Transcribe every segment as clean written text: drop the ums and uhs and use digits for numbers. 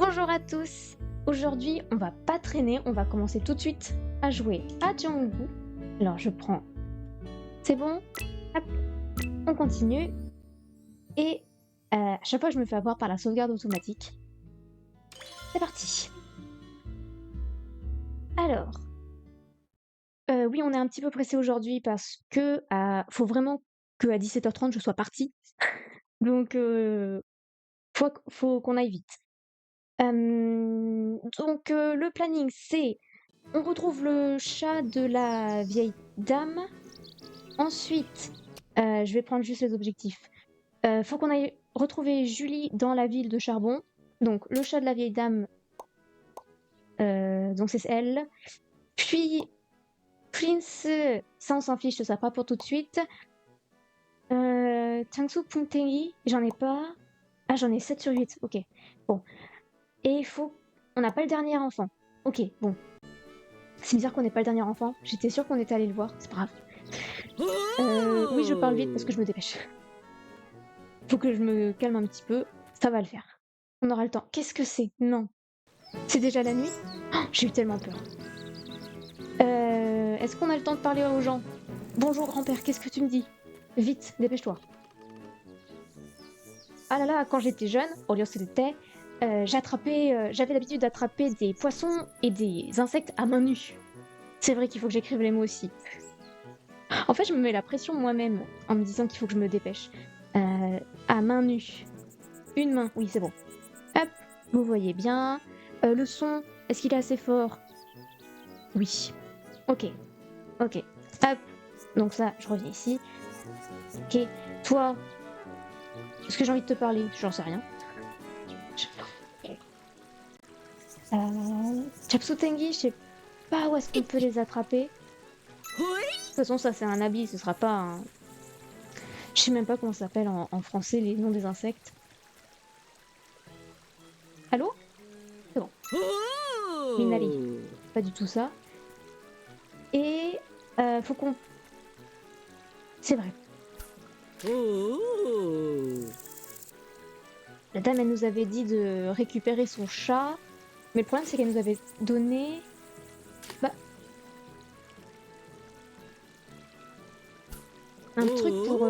Bonjour à tous. Aujourd'hui, on va pas traîner, on va commencer tout de suite à jouer à Django. Alors, je prends. C'est bon. Hop, on continue. Et à chaque fois, je me fais avoir par la sauvegarde automatique. C'est parti. Alors, oui, on est un petit peu pressé aujourd'hui parce que faut vraiment qu'à 17h30, je sois partie. Donc, faut qu'on aille vite. Donc, le planning, c'est on retrouve le chat de la vieille dame. Ensuite, je vais prendre juste les objectifs. Faut qu'on aille retrouver Julie dans la ville de Charbon. Donc, le chat de la vieille dame, donc c'est elle. Puis, Prince, ça on s'en fiche, ce sera pas pour tout de suite. Changsu Pungtengi, j'en ai pas. Ah, j'en ai 7 sur 8, ok. Bon. Et il faut. On n'a pas le dernier enfant. Ok, bon. C'est bizarre qu'on n'ait pas le dernier enfant. J'étais sûre qu'on était allé le voir, c'est pas grave. Oui, je parle vite parce que je me dépêche. Faut que je me calme un petit peu. Ça va le faire. On aura le temps. Qu'est-ce que c'est? Non. C'est déjà la nuit? Oh, j'ai eu tellement peur. Est-ce qu'on a le temps de parler aux gens? Bonjour grand-père, qu'est-ce que tu me dis? Vite, dépêche-toi. Ah là là, quand j'étais jeune, au lieu c'était, j'avais l'habitude d'attraper des poissons et des insectes à main nue. C'est vrai qu'il faut que j'écrive les mots aussi. En fait, je me mets la pression moi-même en me disant qu'il faut que je me dépêche. À main nue. Une main, oui, c'est bon. Hop, vous voyez bien. Le son, est-ce qu'il est assez fort? Oui. Ok. Ok. Hop. Donc ça, je reviens ici. Ok. Toi, est-ce que j'ai envie de te parler? J'en sais rien. Chapsu Tengi, je sais pas où est-ce qu'on peut les attraper. De toute façon, ça c'est un habit, ce sera pas un... Je sais même pas comment ça s'appelle en français les noms des insectes. Allô? C'est bon. Minari. Pas du tout ça. Et faut qu'on... C'est vrai. La dame, elle nous avait dit de récupérer son chat. Mais le problème, c'est qu'elle nous avait donné... un truc pour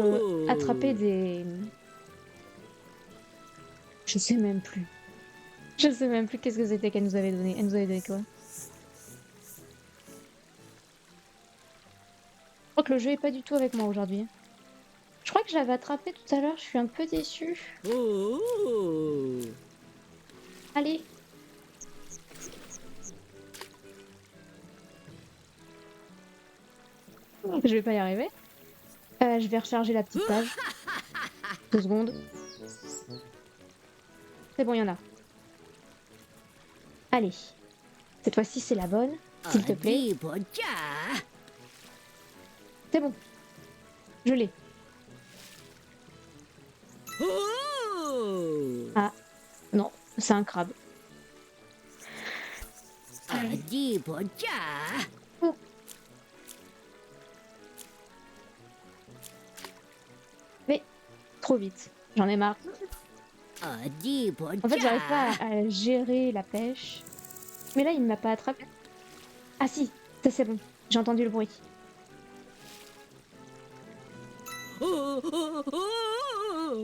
attraper des... Je sais même plus. Je sais même plus qu'est-ce que c'était qu'elle nous avait donné. Elle nous avait donné quoi? Je crois que le jeu est pas du tout avec moi aujourd'hui. Je crois que je l'avais attrapé tout à l'heure, je suis un peu déçue. Allez. Je vais pas y arriver. Je vais recharger la petite page. 2 secondes. C'est bon, il y en a. Allez. Cette fois-ci, c'est la bonne, s'il te plaît. C'est bon. Je l'ai. Ah, non, c'est un crabe. Oh. Mais, trop vite. J'en ai marre. En fait, j'arrive pas à gérer la pêche. Mais là, il ne m'a pas attrapé. Ah si, ça c'est bon. J'ai entendu le bruit.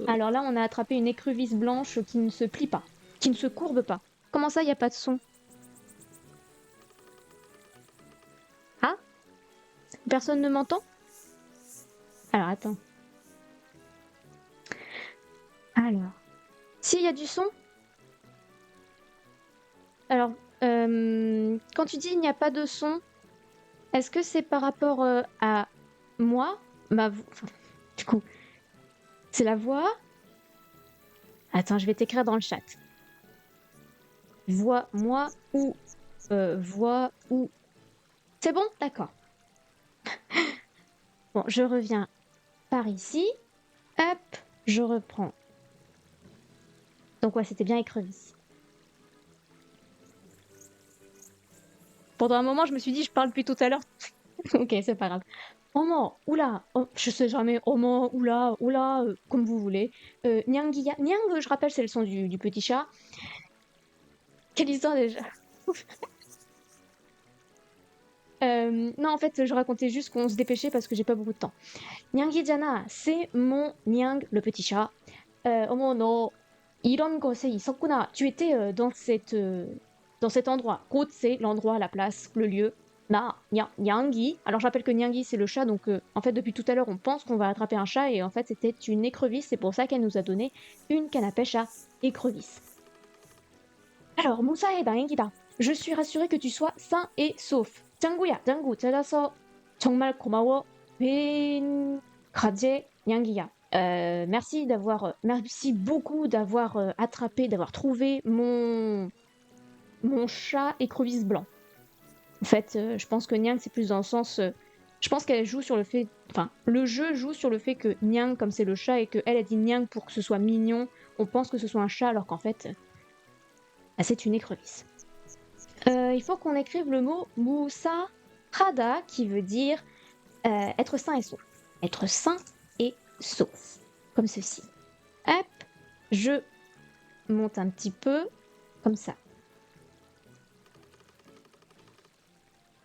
Alors là, on a attrapé une écrevisse blanche qui ne se plie pas, qui ne se courbe pas. Comment ça, il n'y a pas de son? Ah? Personne ne m'entend? Alors, attends. Alors. S'il y a du son? Alors, quand tu dis il n'y a pas de son, est-ce que c'est par rapport à moi? Enfin, du coup, c'est la voix? Attends, je vais t'écrire dans le chat. Voix, moi ou voix ou... C'est bon? D'accord. Bon, je reviens par ici. Hop, je reprends. Donc ouais, c'était bien écrevisse. Pendant un moment, je me suis dit, je parle depuis tout à l'heure. Ok, c'est pas grave. Omo, oula, oh, je sais jamais, omo, oula, oula, comme vous voulez. Nyangia, Nyang, je rappelle, c'est le son du petit chat. Quelle histoire déjà? Non, en fait, je racontais juste qu'on se dépêchait parce que j'ai pas beaucoup de temps. Nyangi Jana, c'est mon Nyang, le petit chat. 어머, 너 이런 곳에 있었구나. Tu étais dans cet endroit. Côte, c'est l'endroit, la place, le lieu. Nyangi. Alors, je rappelle que Nyangi, c'est le chat. Donc, en fait, depuis tout à l'heure, on pense qu'on va attraper un chat. Et en fait, c'était une écrevisse. C'est pour ça qu'elle nous a donné une canne à pêche à écrevisse. Alors, Moussa et Daengida, je suis rassurée que tu sois sain et sauf. 짱구야, 짱구, 찾아서 정말 고마워. 벤 가제 냥기야. Merci beaucoup d'avoir attrapé, d'avoir trouvé mon chat écrevisse blanc. En fait, je pense que Nyang, c'est plus dans le sens. Je pense qu'elle joue sur le fait. Enfin, le jeu joue sur le fait que Nyang, comme c'est le chat, et qu'elle a dit Nyang pour que ce soit mignon, on pense que ce soit un chat, alors qu'en fait, c'est une écrevisse. Il faut qu'on écrive le mot Musa Hada, qui veut dire être sain et sauf. Être sain et sauf. Comme ceci. Hop, je monte un petit peu, comme ça.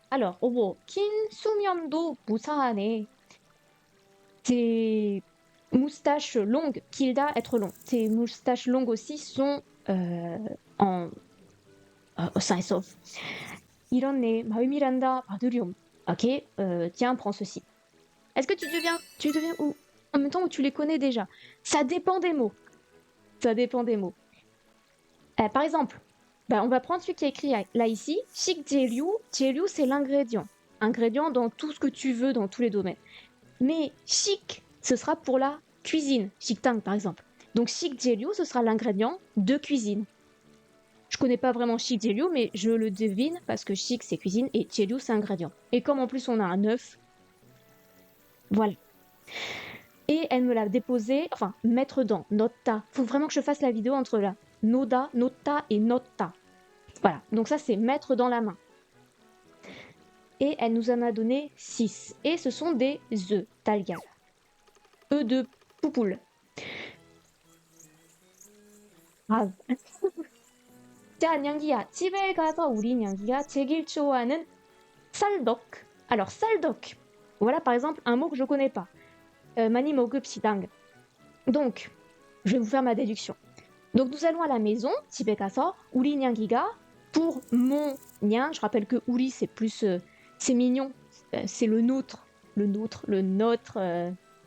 Alors, 긴 수염도 무사하네. Tes moustaches longues, kilda, être long. Tes moustaches longues aussi sont sain et sauf. 이렇네, 마음이란다, 받으렴. Ok, tiens, prends ceci. Est-ce que tu deviens où en même temps où tu les connais déjà? Ça dépend des mots. Ça dépend des mots. Par exemple, on va prendre celui qui est écrit là ici. Shikjeryu. Jeryu, c'est l'ingrédient. Ingrédient dans tout ce que tu veux, dans tous les domaines. Mais shik, ce sera pour la cuisine. Shiktang, par exemple. Donc shikjeryu, ce sera l'ingrédient de cuisine. Je connais pas vraiment shikjeryu, mais je le devine parce que shik, c'est cuisine et jeryu, c'est ingrédient. Et comme en plus on a un œuf, voilà. Et elle me l'a déposé, enfin, mettre dans, notta. Faut vraiment que je fasse la vidéo entre là. Noda, nota et notta. Voilà, donc ça c'est mettre dans la main. Et elle nous en a donné 6. Et ce sont des œufs, talga. Œufs de poupoule. Grave. 자, 냥기야, 집에 가서 우리 냥기가 제일 좋아하는 쌀떡. Alors, 쌀떡. Voilà par exemple un mot que je connais pas. Mani mogupsidang. Donc, je vais vous faire ma déduction. Donc, nous allons à la maison, 집에 가서 우리 냥기가 pour mon nyang. Je rappelle que uri c'est plus, c'est mignon, c'est le nôtre,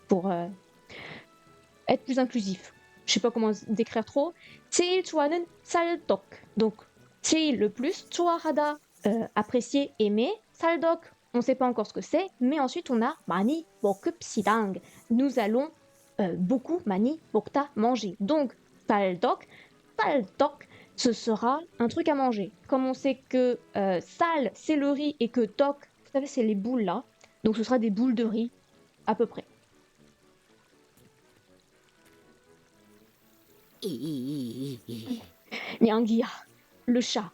pour être plus inclusif. Je sais pas comment décrire trop. 제일 좋아하는 쌀떡. Donc, 제일 le plus, 좋아하다, apprécier, aimer, 쌀떡. On ne sait pas encore ce que c'est, mais ensuite on a 많이 먹읍시당. Nous allons beaucoup 많이 먹다, manger. Donc 쌀떡, ce sera un truc à manger. Comme on sait que sal c'est le riz et que tok, vous savez, c'est les boules là. Donc ce sera des boules de riz à peu près. Nyangia, le chat.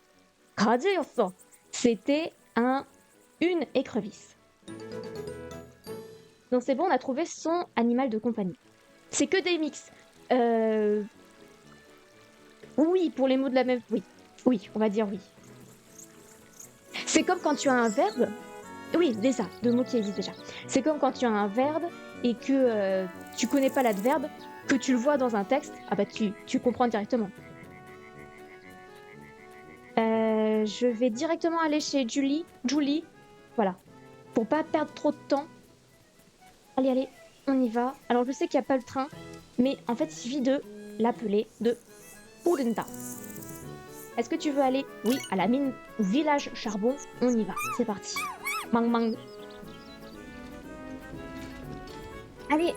가재였어. C'était une écrevisse. Donc c'est bon, on a trouvé son animal de compagnie. C'est que des mix. Oui, pour les mots de la même... Oui, on va dire oui. C'est comme quand tu as un verbe... Oui, c'est ça, deux mots qui existent déjà. C'est comme quand tu as un verbe et que tu connais pas l'adverbe, que tu le vois dans un texte, tu comprends directement. Je vais directement aller chez Julie, voilà, pour pas perdre trop de temps. Allez, on y va. Alors je sais qu'il n'y a pas le train, mais en fait il suffit de l'appeler de Purunda. Est-ce que tu veux aller? Oui, à la mine village charbon, on y va, c'est parti. Mang mang. Allez.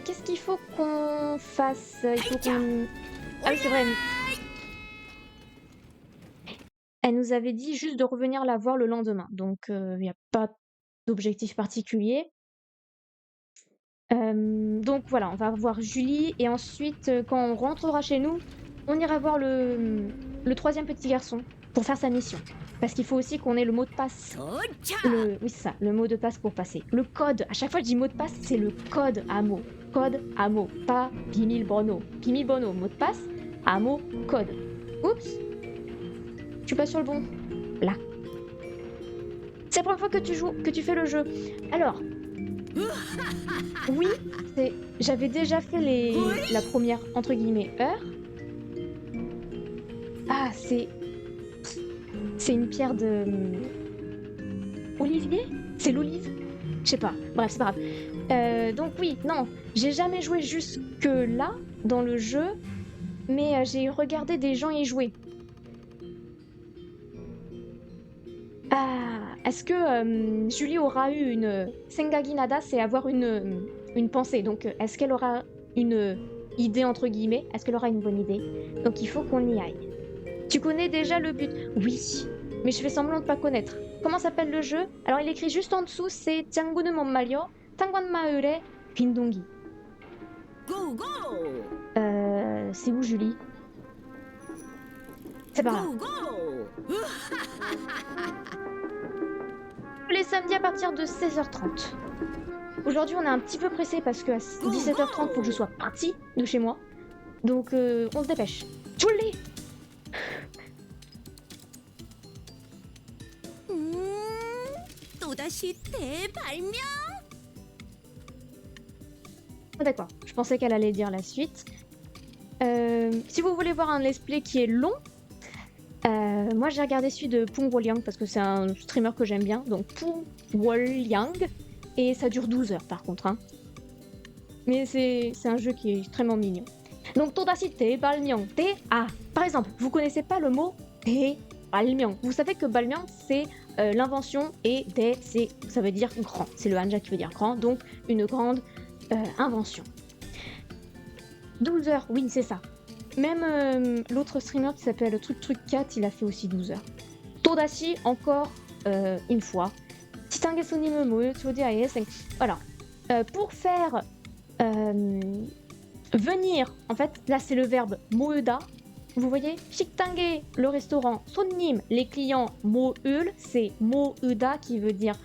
Qu'est-ce qu'il faut qu'on fasse? Il faut qu'on... Ah oui, c'est vrai. Elle nous avait dit juste de revenir la voir le lendemain. Donc, il n'y a pas d'objectif particulier. Donc voilà, on va voir Julie. Et ensuite, quand on rentrera chez nous, on ira voir le troisième petit garçon pour faire sa mission. Parce qu'il faut aussi qu'on ait le mot de passe. Oui, c'est ça, le mot de passe pour passer. Le code, à chaque fois que je dis mot de passe, c'est le code à mot. Code à mot, pas bi밀번호. 비밀번호, mot de passe, à mot, code. Oups, je suis pas sur le bon. Là. C'est la première fois que tu joues, que tu fais le jeu. Alors, oui, j'avais déjà fait la première, entre guillemets, heure. Ah, c'est une pierre de... Olivier? C'est l'olive? Je sais pas. Bref, c'est pas grave. Donc oui, non, j'ai jamais joué jusque là dans le jeu, mais j'ai regardé des gens y jouer. Ah, est-ce que Julie aura eu une 생각이 나다, c'est avoir une pensée. Donc est-ce qu'elle aura une idée entre guillemets? Est-ce qu'elle aura une bonne idée? Donc il faut qu'on y aille. Tu connais déjà le but? Oui, mais je fais semblant de pas connaître. Comment s'appelle le jeu? Alors il écrit juste en dessous, c'est 짱구는 못 말려, 탄광마을의 빈둥이. Go, go! C'est où Julie? C'est pas grave. Go, go! Les samedis à partir de 16h30. Aujourd'hui on est un petit peu pressé parce qu'à 17h30 faut que je sois partie de chez moi. Donc on se dépêche. Julie! 또다시 대발명? Ah, d'accord, je pensais qu'elle allait dire la suite. Si vous voulez voir un let's play qui est long, moi j'ai regardé celui de Pung Wolyang parce que c'est un streamer que j'aime bien, donc Pung Wolyang, et ça dure 12 heures par contre. Hein. Mais c'est un jeu qui est extrêmement mignon. Donc todashi 대발명, par exemple, vous connaissez pas le mot 대발명. Vous savez que 발명 c'est l'invention et ça veut dire grand. C'est le hanja qui veut dire grand, donc une grande invention. 12 heures, oui, c'est ça. Même l'autre streamer qui s'appelle le truc 4, il a fait aussi 12 heures. Todashi, encore une fois. Titange sonime moe chodiae. Voilà. Pour faire venir, en fait, là c'est le verbe moeda. Vous voyez, 식당에, le restaurant, 손님, les clients, 모을, c'est 모으다 qui veut dire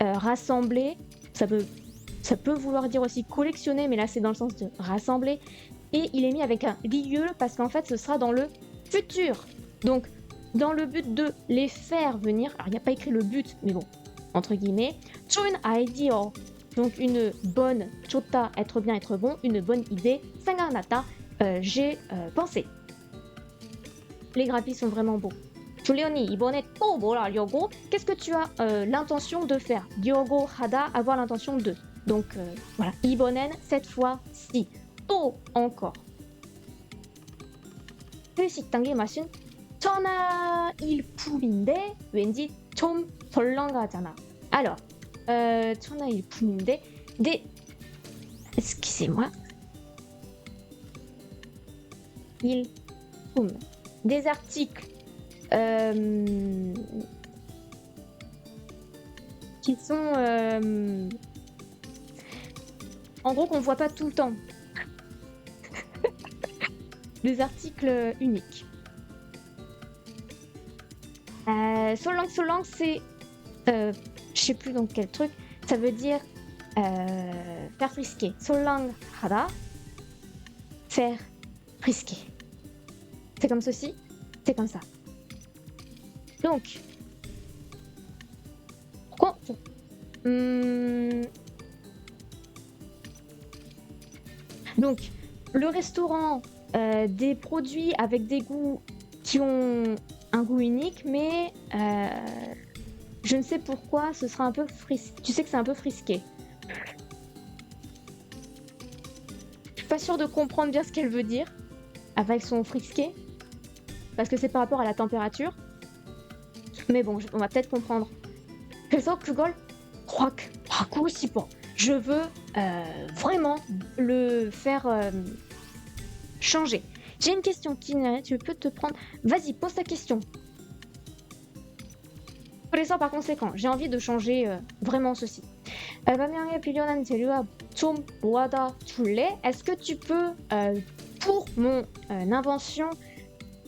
rassembler. Ça peut vouloir dire aussi collectionner, mais là c'est dans le sens de rassembler. Et il est mis avec un 리을 parce qu'en fait ce sera dans le futur. Donc dans le but de les faire venir, alors il n'y a pas écrit le but, mais bon, entre guillemets, 좋은 아이디어. Donc une bonne, 좋다, être bien, être bon, une bonne idée, 생각났다, j'ai pensé. Les graphismes sont vraiment beaux. Juliani, 이번에 또 뭘 하려고? Qu'est-ce que tu as l'intention de faire? 려고 하다, avoir l'intention de. Donc voilà, 이번엔, cette fois-ci. 또 encore. 그 식당의 맛은 천하일품인데 왠지 좀 덜렁하잖아. Alors, 천하일품인데 excusez-moi. 일품. Des articles qui sont en gros qu'on voit pas tout le temps. Des articles uniques. Solang, c'est je sais plus dans quel truc, ça veut dire faire frisquer. Solang hara, faire frisquer. C'est comme ceci, c'est comme ça. Donc, donc le restaurant, des produits avec des goûts qui ont un goût unique, mais je ne sais pourquoi ce sera un peu frisqué. Tu sais que c'est un peu frisqué. Je suis pas sûre de comprendre bien ce qu'elle veut dire avec son frisqué, parce que c'est par rapport à la température. Mais bon, on va peut-être comprendre. 그래서 그걸 확 하고 싶어. Je veux vraiment le faire changer. J'ai une question, Tina, tu peux te prendre... Vas-y, pose ta question. 그래서 par conséquent, j'ai envie de changer vraiment ceci. 발명에 필요한 재료와 좀 모아다 줄래? Est-ce que tu peux, pour mon invention,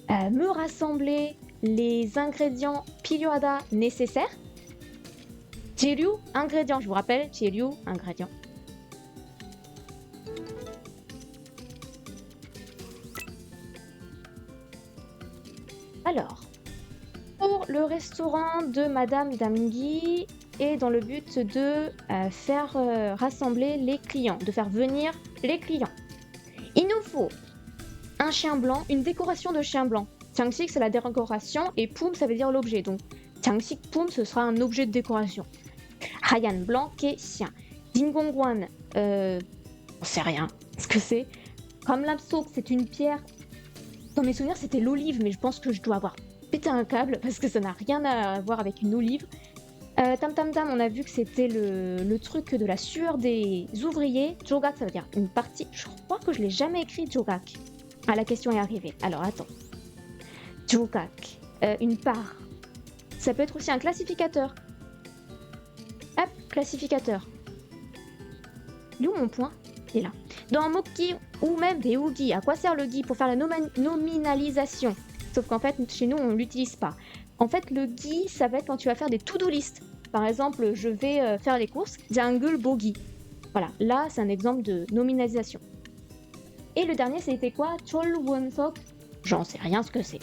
me rassembler les ingrédients pilurada nécessaires. Jeru, ingrédients, je vous rappelle, Jeru, ingrédients. Alors, pour le restaurant de Madame Damgi, et dans le but de faire rassembler les clients, de faire venir les clients. Il nous faut un chien blanc, une décoration de chien blanc. Changsik, c'est la décoration, et Poum, ça veut dire l'objet. Donc, Changsik Poum, ce sera un objet de décoration. Hayan, blanc, Ke, chien. Dingongwan, on sait rien ce que c'est. Kamlapsok, c'est une pierre. Dans mes souvenirs, c'était l'olive, mais je pense que je dois avoir pété un câble parce que ça n'a rien à voir avec une olive. Tam Tam Tam, on a vu que c'était le truc de la sueur des ouvriers. Jogak, ça veut dire une partie. Je crois que je l'ai jamais écrit Jogak. Ah, la question est arrivée. Alors attends. Jogak, une part. Ça peut être aussi un classificateur. Hop, classificateur. Il est où mon point? Il est là. Dans Moki ou même Beugi, à quoi sert le gi? Pour faire la nominalisation. Sauf qu'en fait, chez nous, on ne l'utilise pas. En fait, le gi, ça va être quand tu vas faire des to-do list. Par exemple, je vais faire les courses, Jungle Bogi. Voilà, là, c'est un exemple de nominalisation. Et le dernier, c'était quoi? Chol Wonsok. J'en sais rien ce que c'est.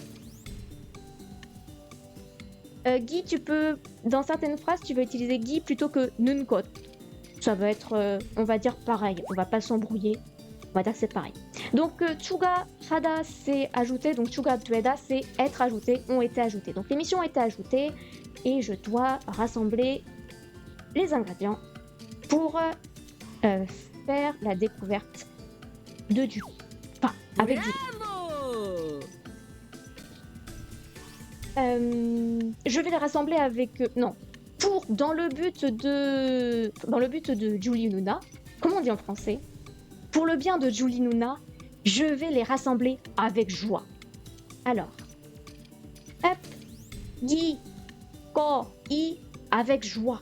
Gi, tu peux, dans certaines phrases, tu vas utiliser gi plutôt que nunkot. Ça va être, on va dire pareil, on va pas s'embrouiller. On va dire que c'est pareil. Donc, chuga hada, c'est ajouté. Donc, chuga dueda, c'est être ajouté, ont été ajoutés. Donc, les missions ont été ajoutées. Et je dois rassembler les ingrédients pour faire la découverte de du. Enfin, avec du. Je vais les rassembler avec... non. Pour, dans le but de Julie Luna, comment on dit en français? Pour le bien de Julie Luna, je vais les rassembler avec joie. Alors, hop, gi, ko, i, avec joie.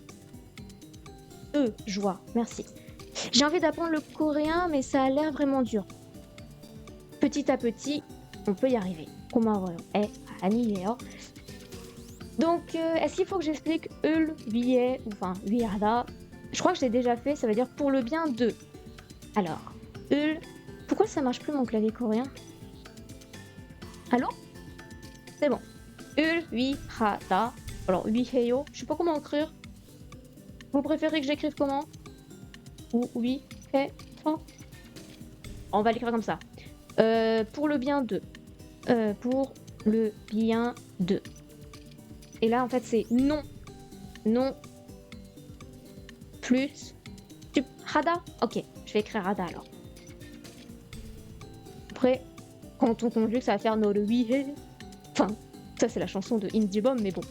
Joie, merci. J'ai envie d'apprendre le coréen, mais ça a l'air vraiment dur. Petit à petit, on peut y arriver. 고마워요. 아니에요. Donc, est-ce qu'il faut que j'explique ul, 위에, enfin, 위하다? Je crois que je l'ai déjà fait, ça veut dire pour le bien de. Alors, ul. Pourquoi ça marche plus mon clavier coréen? Allô? C'est bon. ul, 위하다. Alors, 위해요, je sais pas comment écrire. Vous préférez que j'écrive comment? Ou oui, fait, on va l'écrire comme ça. Pour le bien de. Pour le bien de. Et là, en fait, c'est non. Non. Plus. Hada? Ok, je vais écrire Hada alors. Après, quand on conjugue, ça va faire no le oui. Enfin, ça, c'est la chanson de Indie Bomb, mais bon.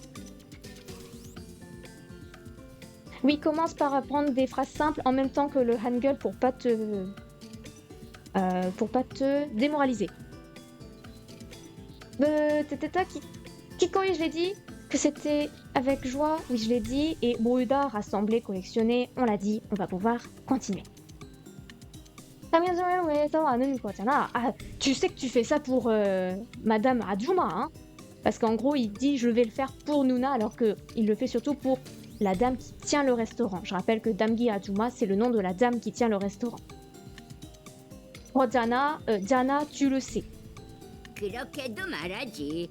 Oui, commence par apprendre des phrases simples en même temps que le Hangul pour pas te démoraliser. Kikoi, je l'ai dit que c'était avec joie, oui je l'ai dit, et Bruda, rassembler, collectionner, on l'a dit, on va pouvoir continuer. Ah, tu sais que tu fais ça pour Madame Ajuma, hein? Parce qu'en gros, il dit je vais le faire pour Nuna, alors qu'il le fait surtout pour la dame qui tient le restaurant. Je rappelle que Damgi Ajuma, c'est le nom de la dame qui tient le restaurant. Oh, Diana, Diana, tu le sais. 그렇게도 말하지.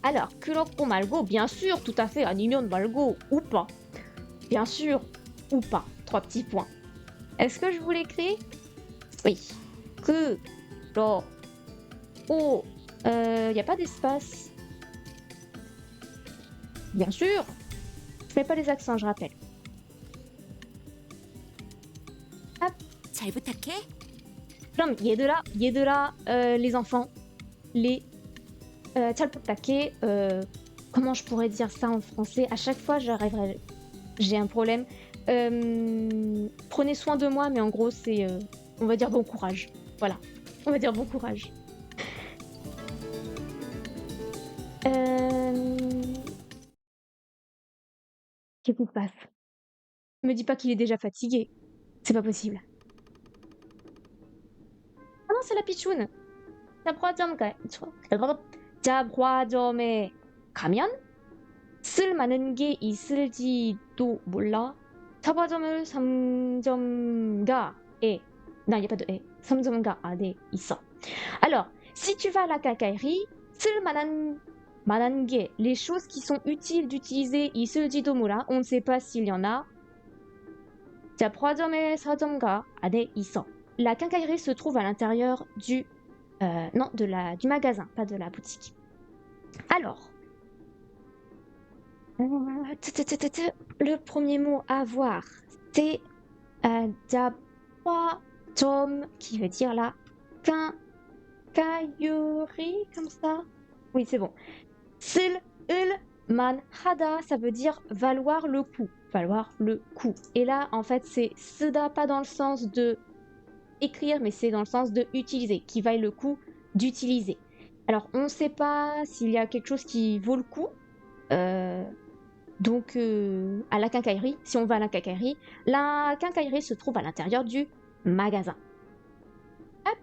Alors, 그렇고 말고, bien sûr, tout à fait, 아니면 말고, ou pas. Bien sûr, ou pas. 3 petits points. Est-ce que je vous l'écris? Oui. Que, ro, o. Y a pas d'espace. Bien sûr. Je mets pas les accents, je rappelle. Hop. 잘 부탁해. 그럼 얘들아, les enfants, les 잘 부탁해, comment je pourrais dire ça en français? À chaque fois, j'arriverai, j'ai un problème. Prenez soin de moi, mais en gros, c'est, on va dire bon courage. Voilà, on va dire bon courage. Qu'est-ce qui se passe? Me dis pas qu'il est déjà fatigué. C'est pas possible. Ah non, c'est la pitchoune. 잡화점에 가면 쓸 만한 게 있을지도 몰라. 잡화점을 3점가에 non, il n'y a pas de et. 3점가 안에 있어. Alors, si tu vas à la quincaillerie, 쓸 만한 게, les choses qui sont utiles d'utiliser 있을지도 몰라. On ne sait pas s'il y en a. 잡화점에 4점가 안에 있어. La quincaillerie se trouve à l'intérieur du non, du magasin, pas de la boutique. Alors, le premier mot à voir, c'est 잡화점, qui veut dire la quincaillerie, comme ça. Oui, c'est bon. 쓸, 만, 하다, ça veut dire valoir le coup. Valoir le coup. Et là, en fait, c'est 쓰다, pas dans le sens de écrire, mais c'est dans le sens de utiliser, qui vaille le coup d'utiliser. Alors, on ne sait pas s'il y a quelque chose qui vaut le coup. Donc, à la quincaillerie, si on va à la quincaillerie se trouve à l'intérieur du magasin. Hop.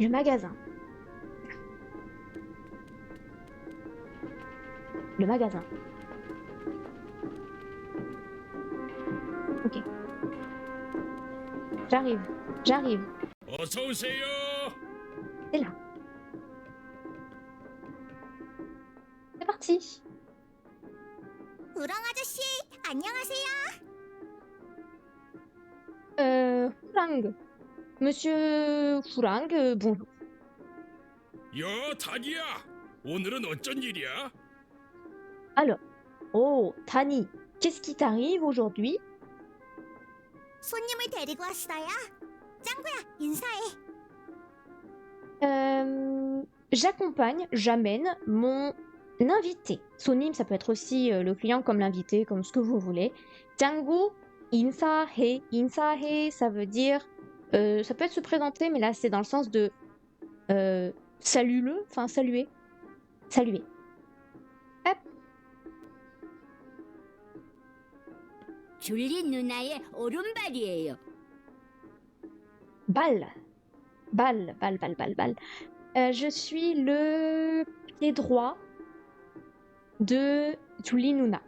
Du magasin. Le magasin. Ok. J'arrive. 어서 오세요. C'est là. C'est parti. 우렁 아저씨, 안녕하세요. Furang. Monsieur Furang, bonjour. 야, 다니야. 오늘은 어쩐 일이야? Alors, oh, Tani, qu'est-ce qui t'arrive aujourd'hui? 손님을 데리고 왔어요. 짱구야, 인사해. J'amène mon invité. Sonim, ça peut être aussi le client comme l'invité, comme ce que vous voulez. Jangu, insahe. Insahe, ça veut dire... ça peut être se présenter, mais là, c'est dans le sens de... salue-le, enfin, saluer. Saluer. Hop. 줄리 누나의 오른발이에요. Balle. Je suis le pied droit de Julinuna.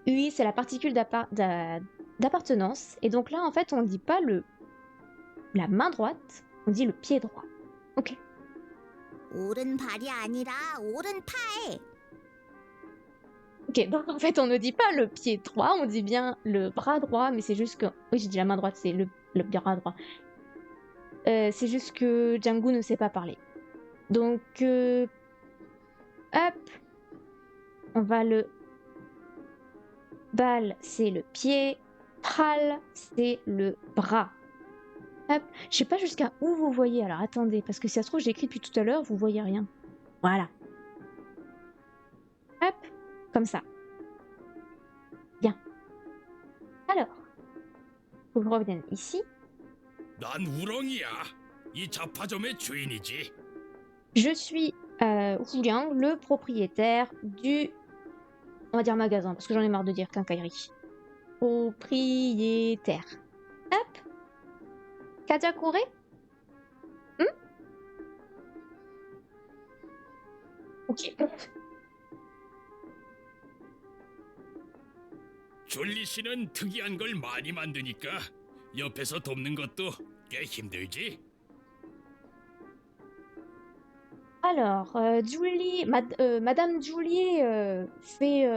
Oui, c'est la particule d'appartenance. Et donc là, en fait, on ne dit pas la main droite, on dit le pied droit. Ok. 오른발이 아니라 오른팔. Ok, donc en fait, on ne dit pas le pied droit, on dit bien le bras droit, mais c'est juste que... Oui, j'ai dit la main droite, c'est le bras droit. C'est juste que Django ne sait pas parler. Donc, hop, on va le... Bal, c'est le pied. Pral, c'est le bras. Hop, je sais pas jusqu'à où vous voyez, alors attendez, parce que si ça se trouve, j'ai écrit depuis tout à l'heure, vous voyez rien. Voilà. Hop, comme ça. Bien. Alors, vous revenez ici. 난 우렁이야. 이 잡화점의 주인이지. Je suis Wuliang, le propriétaire du... On va dire magasin, parce que j'en ai marre de dire quincaillerie. Propriétaire. Hop. Kajakure. Ok. 줄리 씨는 특이한 걸 많이 만드니까 옆에서 돕는 것도 꽤 힘들지. Alors, Madame Julie fait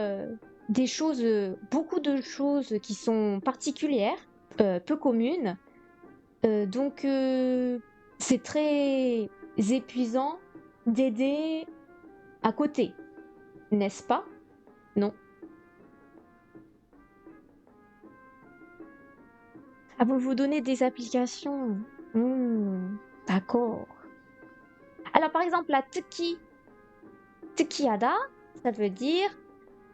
des choses, beaucoup de choses qui sont particulières, peu communes. Donc, c'est très épuisant d'aider à côté, n'est-ce pas? Non. Ah, vous donnez des applications. D'accord. Alors, par exemple, la Tukiada, ça veut dire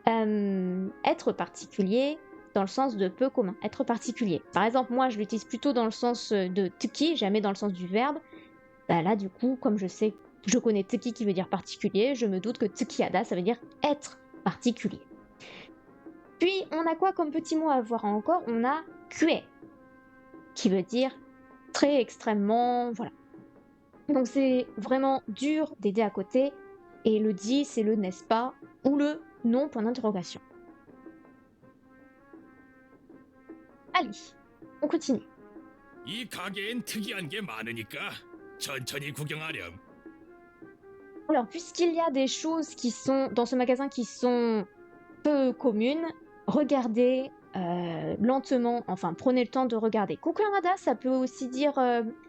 être particulier dans le sens de peu commun, être particulier. Par exemple, moi, je l'utilise plutôt dans le sens de tuki, jamais dans le sens du verbe. Bah, là, du coup, comme je connais tuki qui veut dire particulier, je me doute que Tukiada, ça veut dire être particulier. Puis, on a quoi comme petit mot à voir encore? On a kue, qui veut dire très extrêmement... Voilà. Donc c'est vraiment dur d'aider à côté. Et le dit, c'est le n'est-ce pas ou le non, point d'interrogation. Allez, on continue. 이 가게엔 특이한 게 많으니까 천천히 구경하렴. Alors, puisqu'il y a des choses qui sont dans ce magasin qui sont peu communes, regardez lentement, enfin prenez le temps de regarder. Kukuyanada, ça peut aussi dire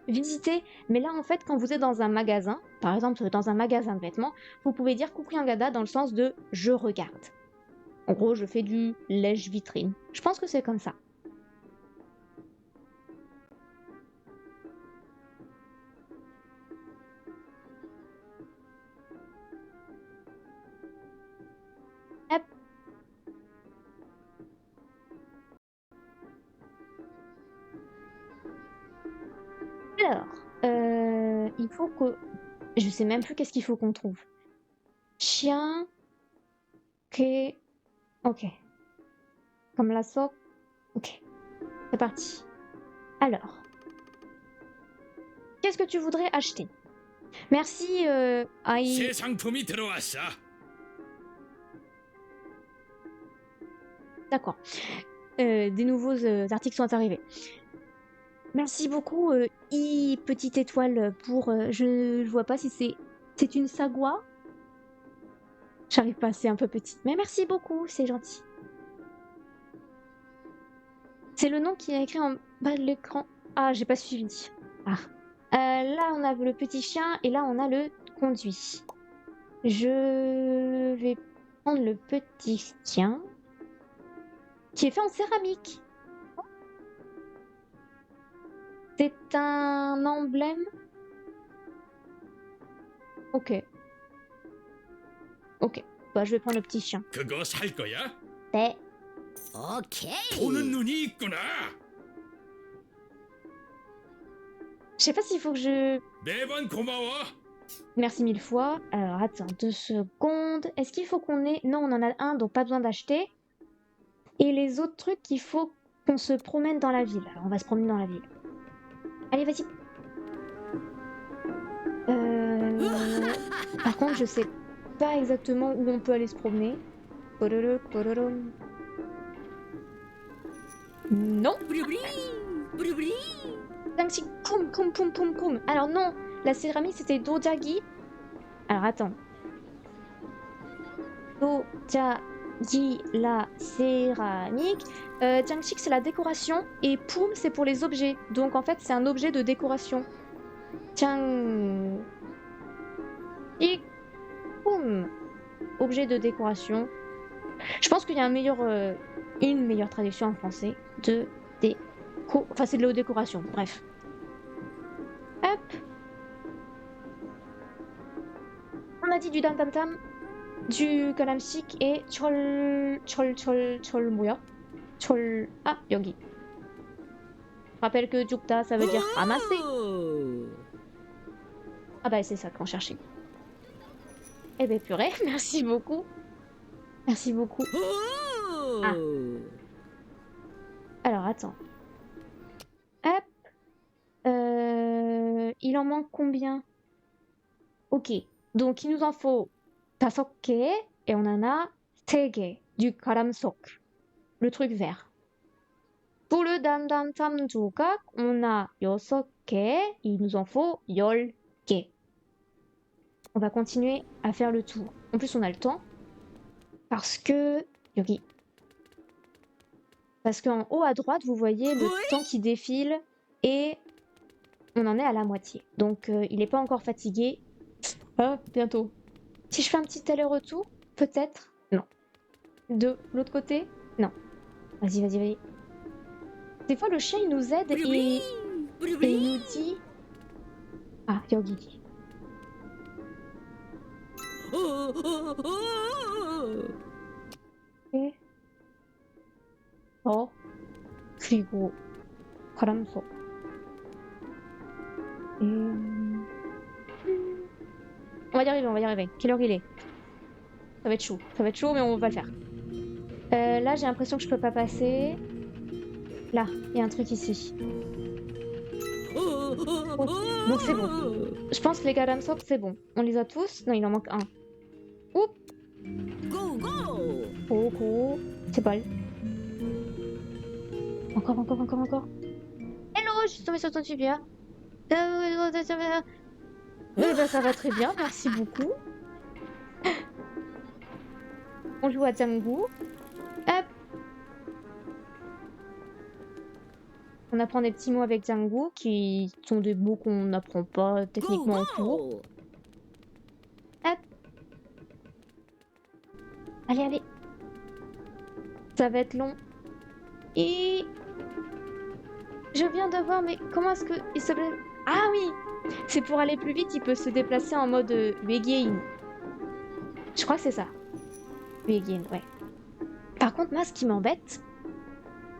visiter, mais là en fait, quand vous êtes dans un magasin, par exemple dans un magasin de vêtements, vous pouvez dire Kukuyanada dans le sens de je regarde. En gros, je fais du lèche-vitrine. Je pense que c'est comme ça. Hop. Alors, il faut que... Je sais même plus qu'est-ce qu'il faut qu'on trouve. Chien... Que... Ok. Comme la soque. Ok. C'est parti. Alors. Qu'est-ce que tu voudrais acheter? Merci, Aïe. 새 상품이 들어왔어. D'accord. Des nouveaux articles sont arrivés. Merci beaucoup, petite étoile, pour... je vois pas si c'est... C'est une sagwa? J'arrive pas, c'est un peu petit. Mais merci beaucoup, c'est gentil. C'est le nom qui est écrit en bas de l'écran. Ah, j'ai pas suivi. Ah. Là, on a le petit chien et là, on a le conduit. Je vais prendre le petit chien qui est fait en céramique. C'est un emblème. Ok. Ok. Bah, je vais prendre le petit chien. 그거 살 거야? 네. 오케이. 보는 눈이 있구나. Je sais pas s'il faut que je... 매번 고마워. Merci mille fois. Alors, attends 2 secondes. Est-ce qu'il faut qu'on ait... Non, on en a un, donc pas besoin d'acheter. Et les autres trucs, il faut qu'on se promène dans la ville. Alors, on va se promener dans la ville. Allez, vas-y. Par contre, je sais pas exactement où on peut aller se promener. Non. Koum, koum, koum, koum, koum. Alors non, la céramique c'était dojagi. Alors attends. Dojagi, la céramique. Jangshik c'est la décoration et poum c'est pour les objets. Donc en fait c'est un objet de décoration. Jang. Et poum. Objet de décoration. Je pense qu'il y a une meilleure traduction en français de déco. Enfin c'est de la décoration, bref. Hop. On a dit du tam-tam-tam, du galamsik et chol 뭐야? chol... Ah, 여기. Je rappelle que jukta ça veut dire ramasser. Ah bah c'est ça qu'on cherchait. Eh ben purée, merci beaucoup. Merci beaucoup. Ah. Alors attends. Hop. Il en manque combien? Ok. Donc il nous en faut 5개 et on en a 3개 du galamsok. Le truc vert. Pour le damdamtam 조각, on a 6개. Il nous en faut 10개. On va continuer à faire le tour. En plus on a le temps. Parce que... Yogi. Parce qu'en haut à droite, vous voyez le temps qui défile et on en est à la moitié. Donc il n'est pas encore fatigué. Ah, bientôt. Si je fais un petit aller-retour, peut-être. Non. De l'autre côté? Non. Vas-y, vas-y, vas-y. Des fois, le chien, il nous aide et il nous dit... Ah, Yogi dit. 네. 그리고 가람석. On va y arriver, on va y arriver. Quelle heure il est? Ça va être chaud, mais on va le faire. Là, j'ai l'impression que je peux pas passer. Là, il y a un truc ici. Donc c'est bon. Je pense que les Galamsok, c'est bon. On les a tous? Non, il en manque un. Oups! Go go. Oh, oh. C'est pas. Encore, encore, encore, encore. Hello, je suis tombée sur ton tibia. Eh ben, ça va très bien, merci beaucoup. On joue à Django. Hop. On apprend des petits mots avec Django qui sont des mots qu'on n'apprend pas Go techniquement en cours. go. Hop. Allez, allez. Ça va être long. Et... Je viens de voir, mais comment est-ce que il se... Ah oui! C'est pour aller plus vite, il peut se déplacer en mode Begin. Je crois que c'est ça. Begin, ouais. Par contre, moi, ce qui m'embête,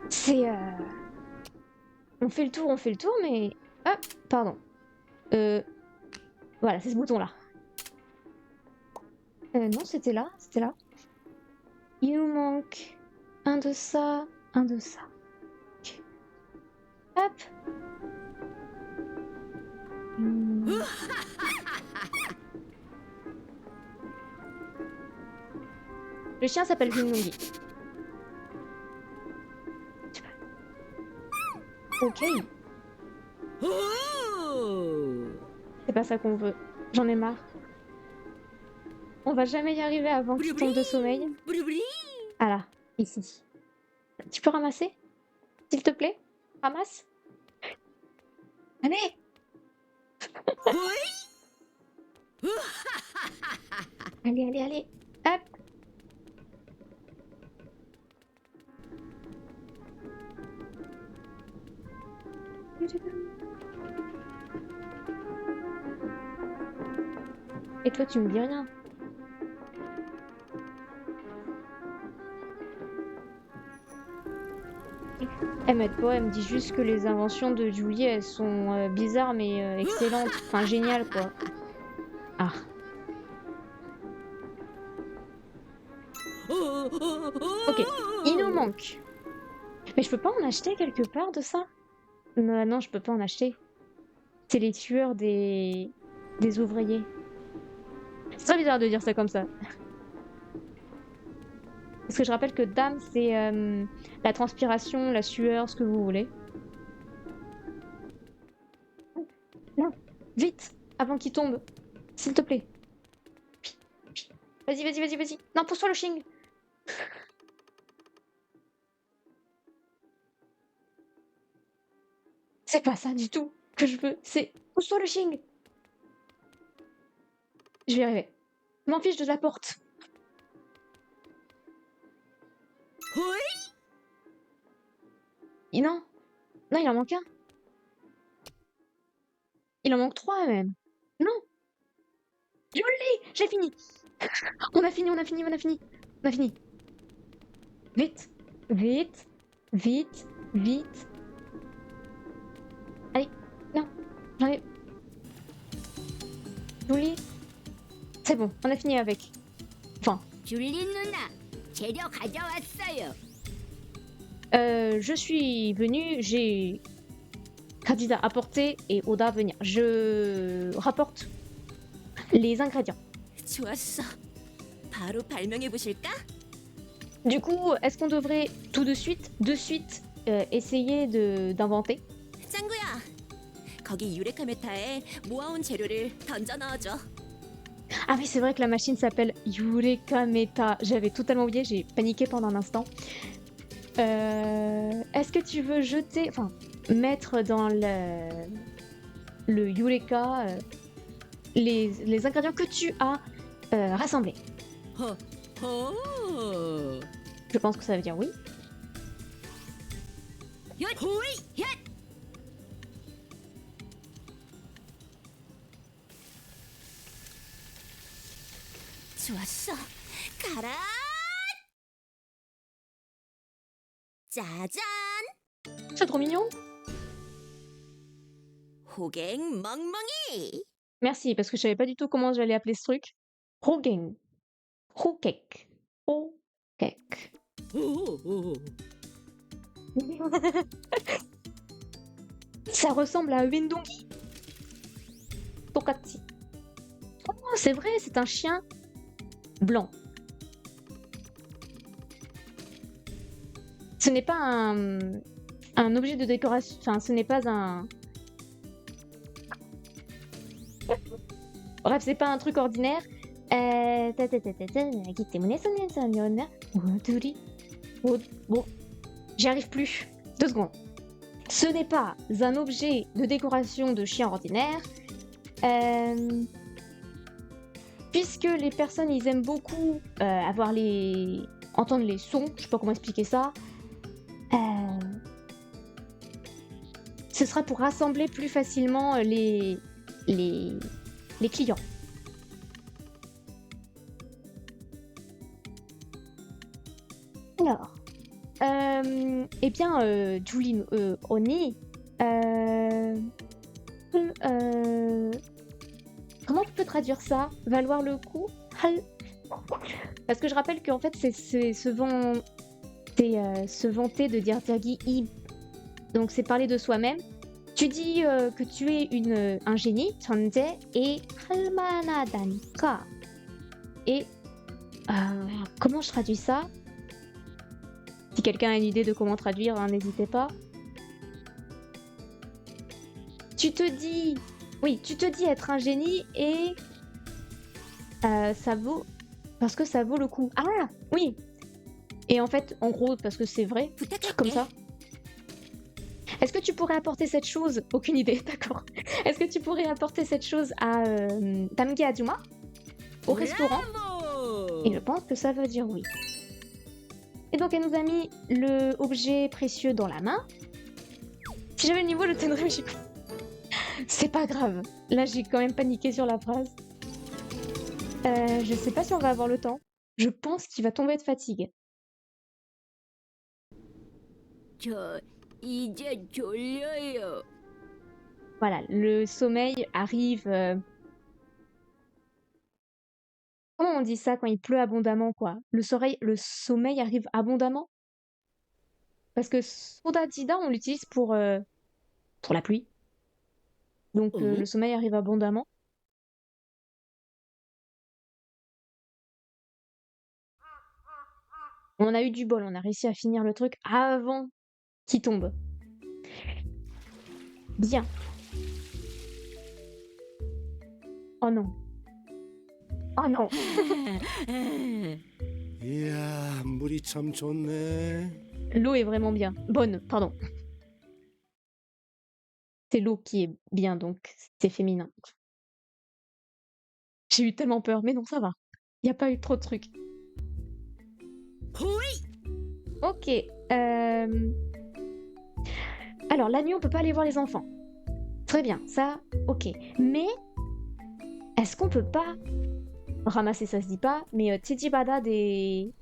c'est... On fait le tour, mais... Ah, pardon. Voilà, c'est ce bouton-là. Non, c'était là, c'était là. Il nous manque un de ça, un de ça. Ok. Hop. Le chien s'appelle Rinungi. Ok, Oh. c'est pas ça qu'on veut. J'en ai marre. On va jamais y arriver avant qu'il tombe de sommeil. Bri bri. Ah là, ici. Tu peux ramasser? S'il te plaît? Ramasse. Allez! Oui. Allez, allez, allez. Hop. Et toi, tu me dis rien. Elle m'aide pas, elle me dit juste que les inventions de Julie, elles sont bizarres mais excellentes. Enfin, géniales, quoi. Ah. Ok, il nous manque. Mais je peux pas en acheter quelque part de ça? Non, je peux pas en acheter. C'est les tueurs des ouvriers. C'est très bizarre de dire ça comme ça. Parce que je rappelle que dame, c'est la transpiration, la sueur, ce que vous voulez. Non, vite, avant qu'il tombe. S'il te plaît. Vas-y, vas-y, vas-y, vas-y. Non, pousse-toi le Shing. C'est pas ça du tout que je veux. C'est pousse-toi le Shing. Je vais y arriver. Je m'en fiche de la porte. Oui. Non, non, il en manque un. Il en manque 3 même. Non, je l'ai, j'ai fini. On a fini, on a fini, on a fini. On a fini. Vite, vite, vite, vite. Allez, non, j'arrive. Julie, c'est bon, on a fini avec. Enfin, 줄리 누나, 재료 가져왔어요. je suis venue, j'ai Khadija apporté et Oda venir. Je rapporte les ingrédients. 좋았어. 바로 발명해 보실까? Du coup, est-ce qu'on devrait tout de suite, essayer d'inventer? 짱구야, 거기 유레카 메타에 모아온 재료를 던져 넣어줘. Ah oui, c'est vrai que la machine s'appelle Eureka Meta. J'avais totalement oublié, j'ai paniqué pendant un instant. Est-ce que tu veux jeter, enfin, mettre dans le Eureka les ingrédients que tu as rassemblés? 호, 호. Je pense que ça veut dire oui. 얏, 호이, 얏. 좋았어. 가라. 짜잔. C'est trop mignon. 호갱 멍멍이. Merci, parce que je savais pas du tout comment j'allais appeler ce truc. Hogeng. Hokek. Hokek. 오. Ça ressemble à Wendongi. Tokatsi. Oh, c'est vrai, c'est un chien blanc. Ce n'est pas un objet de décoration. Enfin, ce n'est pas un. Bref, c'est pas un truc ordinaire. Bon, j'y arrive plus. 2 secondes. Ce n'est pas un objet de décoration de chien ordinaire. Puisque les personnes, ils aiment beaucoup entendre les sons, je sais pas comment expliquer ça. Ce sera pour rassembler plus facilement les clients. Alors, eh bien, Julie Oni, comment tu peux traduire ça? Valoir le coup? Parce que je rappelle qu'en fait, c'est se vanter de dire Tergi I. Donc, c'est parler de soi-même. Tu dis que tu es un génie, 천재, et 할만하다니까. Et comment je traduis ça? Si quelqu'un a une idée de comment traduire, hein, n'hésitez pas. Tu te dis être un génie et ça vaut parce que ça vaut le coup. Ah oui. Et en fait, en gros, parce que c'est vrai, comme ça. Est-ce que tu pourrais apporter cette chose? Aucune idée, d'accord. Est-ce que tu pourrais apporter cette chose à Damge Ajuma au restaurant? Et je pense que ça veut dire oui. Et donc elle nous a mis le objet précieux dans la main. Si j'avais le niveau, le tiendrais, mais c'est pas grave. Là, j'ai quand même paniqué sur la phrase. Je sais pas si on va avoir le temps. Je pense qu'il va tomber de fatigue. Voilà, le sommeil arrive. Comment on dit ça quand il pleut abondamment, quoi? Le sommeil arrive abondamment? Parce que Sodadida, on l'utilise pour la pluie. Donc le sommeil arrive abondamment. On a eu du bol, on a réussi à finir le truc avant qu'il tombe. Bien. Oh non. Oh non. 이야, 물이 참 좋네. L'eau est vraiment bien. Bonne, pardon. C'est l'eau qui est bien, donc c'est féminin. J'ai eu tellement peur, mais non, ça va. Il n'y a pas eu trop de trucs. Ok. Alors, la nuit, on peut pas aller voir les enfants. Très bien, ça, ok. Mais, est-ce qu'on peut pas ramasser, ça se dit pas, mais Tejibada des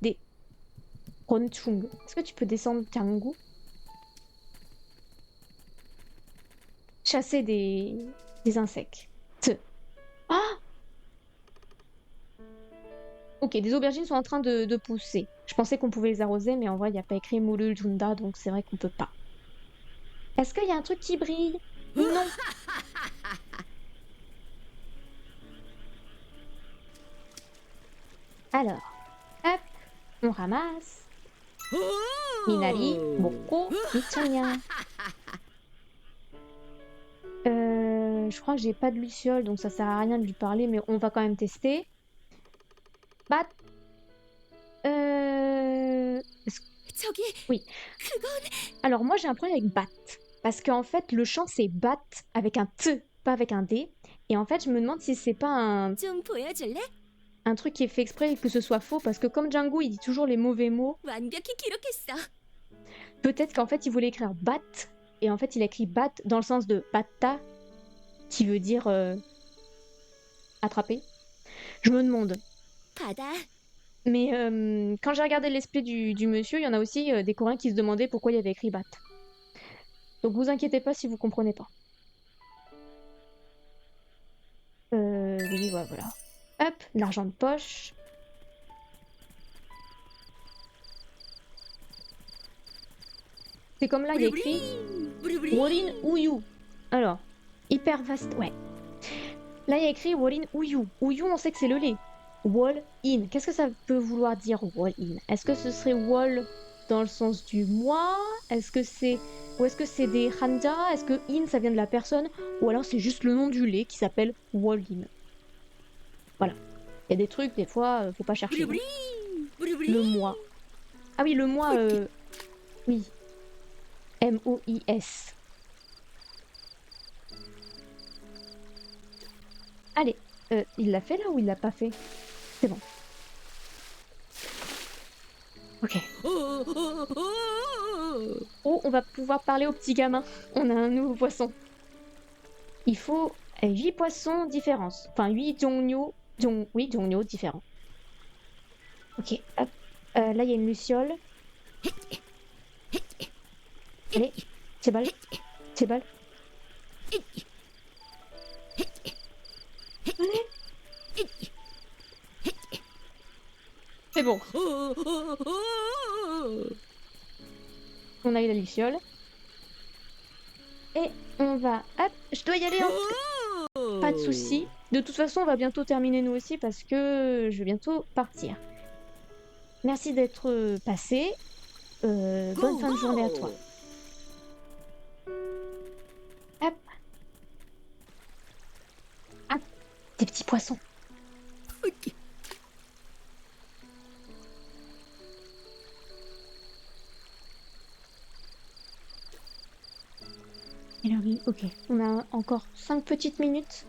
Ronchung. Est-ce que tu peux descendre Tiangu? Chasser des insectes. Ah! Ok, des aubergines sont en train de pousser. Je pensais qu'on pouvait les arroser, mais en vrai, il n'y a pas écrit Mulu Junda, donc c'est vrai qu'on peut pas. Est-ce qu'il y a un truc qui brille? Non. Alors, hop, on ramasse. Minari, Boko, Mitsunya. Je crois que j'ai pas de luciole, donc ça sert à rien de lui parler, mais on va quand même tester. Bat. Oui. Alors moi j'ai un problème avec bat. Parce qu'en fait le chant c'est bat avec un T, pas avec un D. Et en fait je me demande si c'est pas un truc qui est fait exprès et que ce soit faux. Parce que comme Django il dit toujours les mauvais mots. Peut-être qu'en fait il voulait écrire bat. Et en fait il a écrit bat dans le sens de batta. Qui veut dire attraper. Je me demande. Mais quand j'ai regardé l'esprit du monsieur, il y en a aussi des Coréens qui se demandaient pourquoi il y avait écrit bat. Donc vous inquiétez pas si vous comprenez pas. Oui, voilà. Hop, l'argent de poche. C'est comme là, il y a écrit Worin Uyu. Alors, hyper vaste, ouais. Là, il y a écrit wall in uyu. Uyu, on sait que c'est le lait. Wall in. Qu'est-ce que ça peut vouloir dire wall in? Est-ce que ce serait wall dans le sens du moi? Est-ce que c'est ou est-ce que c'est des hanja? Est-ce que in ça vient de la personne? Ou alors c'est juste le nom du lait qui s'appelle wall in. Voilà. Il y a des trucs, des fois, faut pas chercher. 부리부리 부리부리. Le moi. Ah oui, le moi, oui. M-O-I-S. Allez, il l'a fait là ou il l'a pas fait? C'est bon. Ok. Oh, on va pouvoir parler au petit gamin. On a un nouveau poisson. Il faut 8 poissons différents. Enfin, 8 jongnyo. Oui, jongnyo différents. Ok, hop. Là, il y a une luciole. Allez, 제발. 제발. Allez. C'est bon. On a eu la luciole. Et on va... Hop, je dois y aller, hein. Pas de soucis. De toute façon, on va bientôt terminer nous aussi parce que je vais bientôt partir. Merci d'être passé. Bonne fin de journée à toi. Hop. Ah, des petits poissons. Et là, oui, ok. On a encore 5 petites minutes.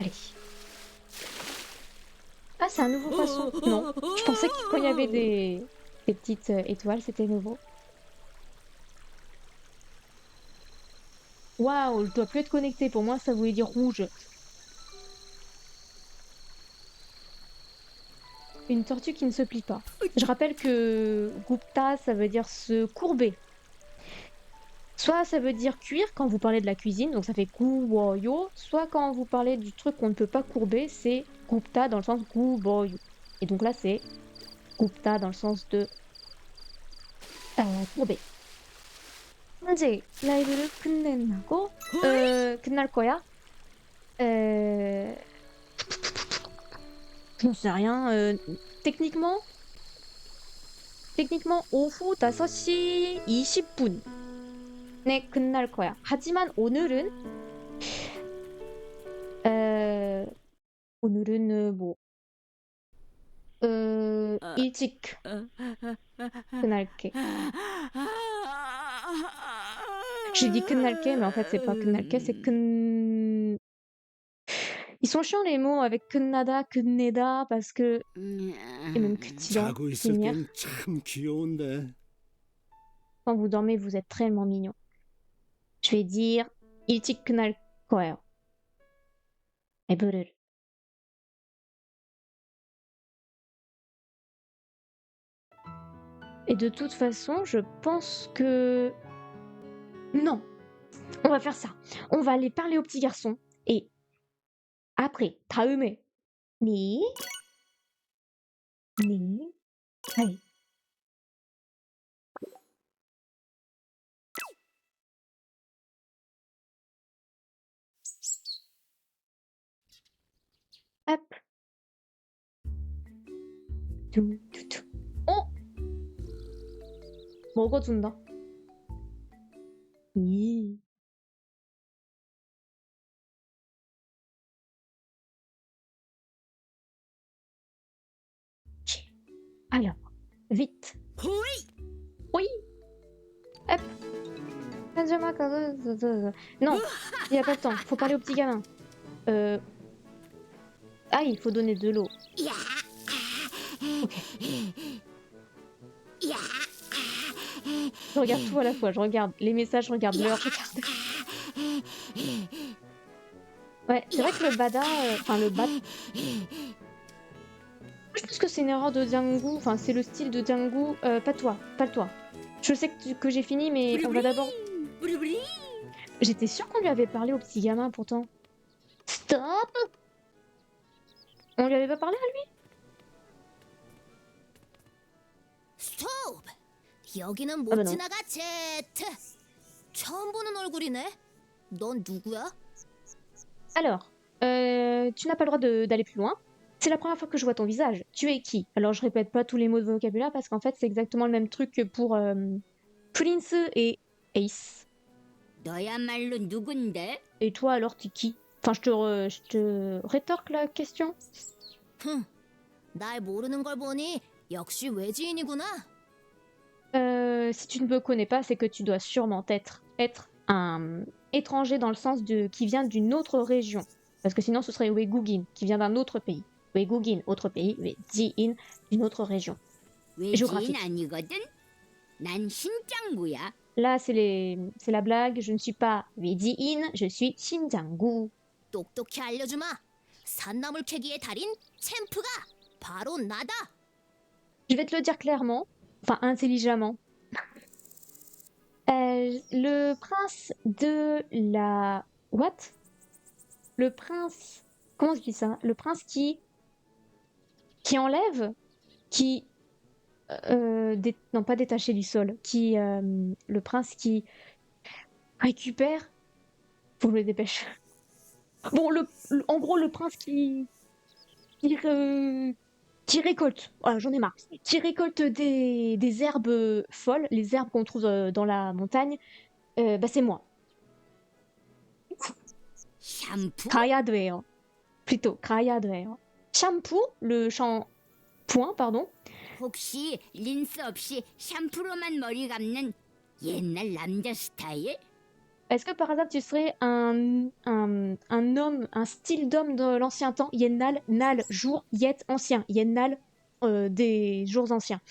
Allez. Ah, c'est un nouveau poisson. Non, je pensais que quand il y avait des petites étoiles, c'était nouveau. Waouh, je dois plus être connecté. Pour moi, ça voulait dire rouge. Une tortue qui ne se plie pas. Je rappelle que Gupta, ça veut dire se courber. Soit ça veut dire cuire quand vous parlez de la cuisine, donc ça fait guwoyo. Soit quand vous parlez du truc qu'on ne peut pas courber, c'est Gupta dans le sens guwoyo. Et donc là, c'est Gupta dans le sens de courber. 현재 라이브를 끝낸다고? 끝날 거야? J'en sais rien. techniquement, 오후 5시 20분에 끝날 거야. 하지만 오늘은 뭐 일찍 끝날게. J'ai dit 끝날게, mais en fait c'est pas 끝날게, c'est 끝. Ils sont chiants les mots avec 끝나다, 끝내다 parce que et même 끝이다, 자고 있을 finir. 땐 참 귀여운데. Quand vous dormez, vous êtes très mignon. Je vais dire 일찍 끝날 거예요. 에브를. Et de toute façon, je pense que non. On va faire ça. On va aller parler au petit garçon et après, 다음에 니 allez. Hop. 뚜뚜뚜. 먹어준다. 이. Alors, vite. Oui. Hop. Non, il n'y a pas de temps. Faut parler au petit gamin. Ah, il faut donner de l'eau. Ok. Je regarde tout à la fois. Je regarde les messages, je regarde l'heure, je regarde. Ouais, c'est vrai que le bada, enfin le bat. Je pense que c'est une erreur de Django. Enfin, c'est le style de Django. Pas toi, pas toi. Je sais que j'ai fini, mais on va d'abord. J'étais sûre qu'on lui avait parlé au petit gamin pourtant. Stop! On lui avait pas parlé à lui? 스톱! 여기는 못 아, 맞아. 지나가 제트. 처음 보는 얼굴이네. 넌 누구야? Alors, tu n'as pas le droit d'aller plus loin. C'est la première fois que je vois ton visage. Tu es qui? Alors, je répète pas tous les mots de vocabulaire parce qu'en fait, c'est exactement le même truc que pour Prince et Ace. 너야말로 누군데? Et toi, alors, t'es qui? Enfin, je te rétorque la question. 날 모르는 걸 보니 역시 외지인이구나. Si tu ne me connais pas, c'est que tu dois sûrement être un étranger dans le sens de qui vient d'une autre région. Parce que sinon, ce serait 외국인, qui vient d'un autre pays. 외국인, autre pays, 외지인, d'une autre région. 외지인 géographique. 아니거든. 난 신짱구야. Là, c'est la blague. Je ne suis pas 외지인, je suis 신장구. 똑똑히 알려주마. 산나물 캐기의 달인 챔프가 바로 나다. Je vais te le dire clairement, enfin intelligemment. Le prince de la... What? Le prince... Comment je dis ça? Le prince qui enlève, qui... Non, pas détaché du sol. Le prince qui récupère... Faut que je me dépêche. Bon, en gros, le prince qui récolte, voilà, j'en ai marre, qui récolte des herbes folles, les herbes qu'on trouve dans la montagne, bah c'est moi. 샴푸? 가야 돼요. Plutôt, 가야 돼요. Shampoo, le shampoing, pardon. 혹시 린스 없이 샴푸로만 머리 감는 옛날 남자 스타일? Est-ce que par hasard tu serais un homme, un style d'homme de l'ancien temps? Yennal, Nal, jour, Yet, ancien. Yennal, des jours anciens.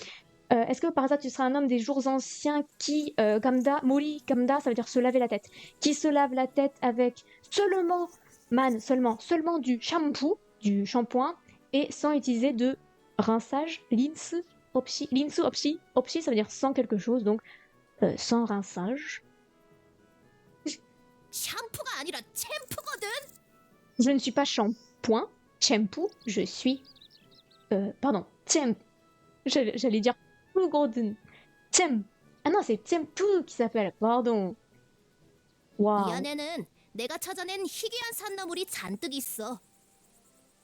Est-ce que par hasard tu serais un homme des jours anciens qui, Gamda, Mori, Gamda, ça veut dire se laver la tête. Qui se lave la tête avec seulement du shampoo, du shampoing, et sans utiliser de rinçage, linsu, opshi. Linsu, opshi. Opshi, ça veut dire sans quelque chose, donc sans rinçage. 샴푸가 아니라 챔프거든. Je ne suis pas shampoing, shampoo, je suis... pardon, tiem. J'allais dire golden. Tiem. Ah non, c'est Tiempu qui s'appelle, pardon. 이 Waouh. 안에는 내가 찾아낸 희귀한 산나물이 잔뜩 있어.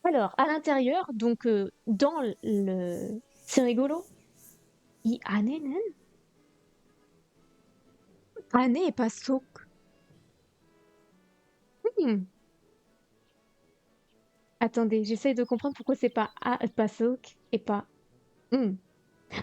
Alors, à l'intérieur, donc dans le... C'est rigolo. 이 안에는... 안에 et pas 속. Attendez, j'essaye de comprendre pourquoi c'est pas sok et pas...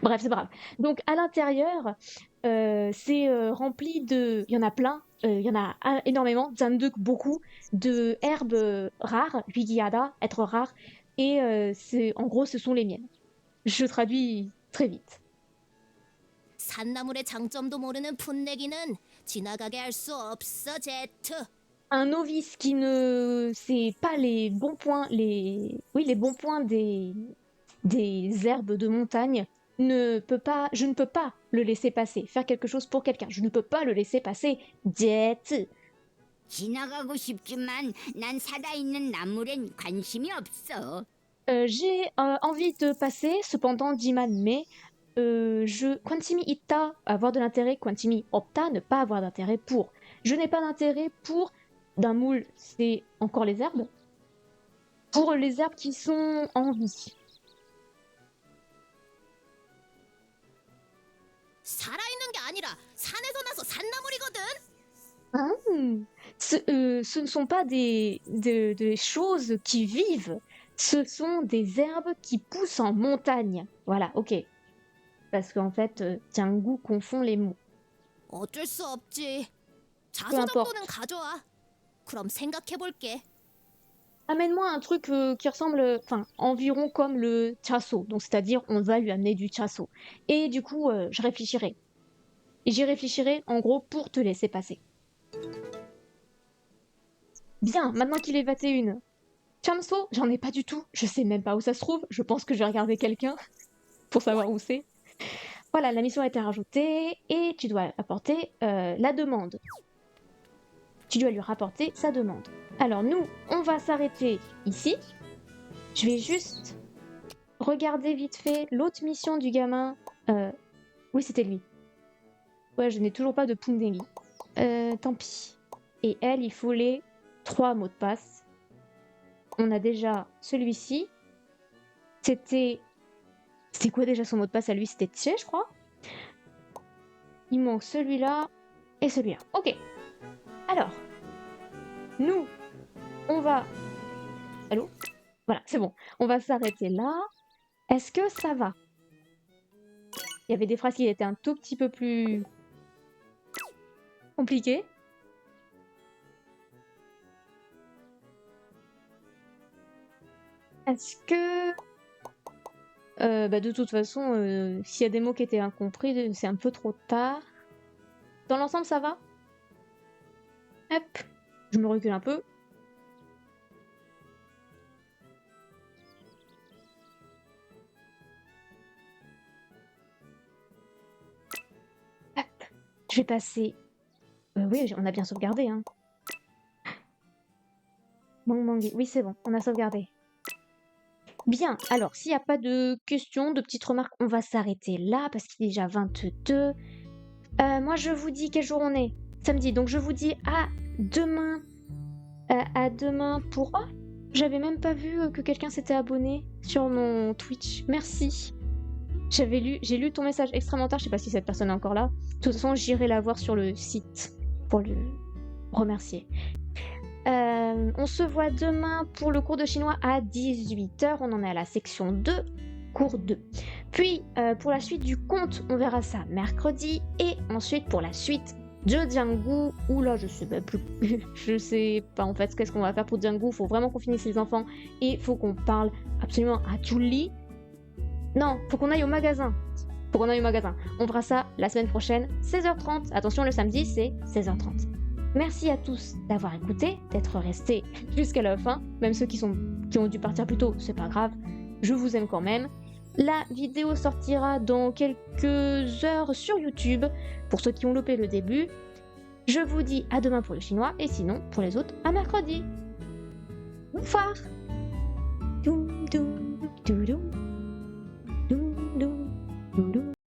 Bref, c'est pas grave. Donc, à l'intérieur, c'est rempli de... Il y en a plein, il y en a énormément, zandeuk, beaucoup, de herbes rares, wigiada, être rare, et en gros, ce sont les miennes. Je traduis très vite. 산나물의 장점도 모르는 풋내기는 지나가게 할 수 없어, 제트. Un novice qui ne sait pas les bons points, les bons points des herbes de montagne, je ne peux pas le laisser passer. Faire quelque chose pour quelqu'un, je ne peux pas le laisser passer. Jet. 지나가고 싶지만 난 살아있는 나물엔 관심이 없어. J'ai envie de passer, cependant, Jiman, mais Quantimi Itta, avoir de l'intérêt, Quantimi Opta, ne pas avoir d'intérêt pour. Je n'ai pas d'intérêt pour d'un moule, c'est encore les herbes. Pour les herbes qui sont en vie. 살아있는 게 아니라 산에서 나서 산나물이거든. Ce ne sont pas des choses qui vivent, ce sont des herbes qui poussent en montagne. Voilà, ok. Parce qu'en fait, Tiangu confond les mots. 어쩔 수 없지. 자소 Peu importe. 정도는 가져와. 그럼 생각해볼게. Amène-moi un truc qui ressemble, enfin, environ comme le chasso. Donc, c'est-à-dire, on va lui amener du chasso. Et du coup, je réfléchirai. Et j'y réfléchirai, en gros, pour te laisser passer. Bien, maintenant qu'il est 21. Chamso, j'en ai pas du tout. Je sais même pas où ça se trouve. Je pense que je vais regarder quelqu'un pour savoir où c'est. Voilà, la mission a été rajoutée et tu dois apporter la demande. Tu dois lui rapporter sa demande. Alors nous, on va s'arrêter ici. Je vais juste regarder vite fait l'autre mission du gamin. Oui, c'était lui. Ouais, je n'ai toujours pas de Pundeli. Tant pis. Et elle, il faut les 3 mots de passe. On a déjà celui-ci. C'était quoi déjà son mot de passe à lui? C'était Tché, je crois. Il manque celui-là et celui-là. Ok. Alors, nous, on va... Allô? Voilà, c'est bon. On va s'arrêter là. Est-ce que ça va? Il y avait des phrases qui étaient un tout petit peu plus compliquées. Est-ce que... de toute façon, s'il y a des mots qui étaient incompris, c'est un peu trop tard. Dans l'ensemble, ça va? Hop, je me recule un peu. Hop, je vais passer... oui, on a bien sauvegardé, hein. Oui, c'est bon, on a sauvegardé. Bien, alors, s'il n'y a pas de questions, de petites remarques, on va s'arrêter là, parce qu'il est déjà 22. Moi, je vous dis quel jour on est. Samedi, donc je vous dis à demain. À demain pour... Oh, j'avais même pas vu que quelqu'un s'était abonné sur mon Twitch. Merci. J'ai lu ton message extrêmement tard, je sais pas si cette personne est encore là. De toute façon, j'irai la voir sur le site pour le remercier. On se voit demain pour le cours de chinois à 18h. On en est à la section 2, cours 2. Puis, pour la suite du conte, on verra ça mercredi. Et ensuite, pour la suite de Jianggu, où là, je sais plus. Je sais pas en fait qu'est-ce qu'on va faire pour Jianggu. Faut vraiment qu'on finisse les enfants. Et faut qu'on parle absolument à Julie. Non, faut qu'on aille au magasin. On fera ça la semaine prochaine, 16h30. Attention, le samedi, c'est 16h30. Merci à tous d'avoir écouté, d'être restés jusqu'à la fin. Même ceux qui ont dû partir plus tôt, c'est pas grave. Je vous aime quand même. La vidéo sortira dans quelques heures sur YouTube, pour ceux qui ont loupé le début. Je vous dis à demain pour le chinois, et sinon, pour les autres, à mercredi. Au revoir.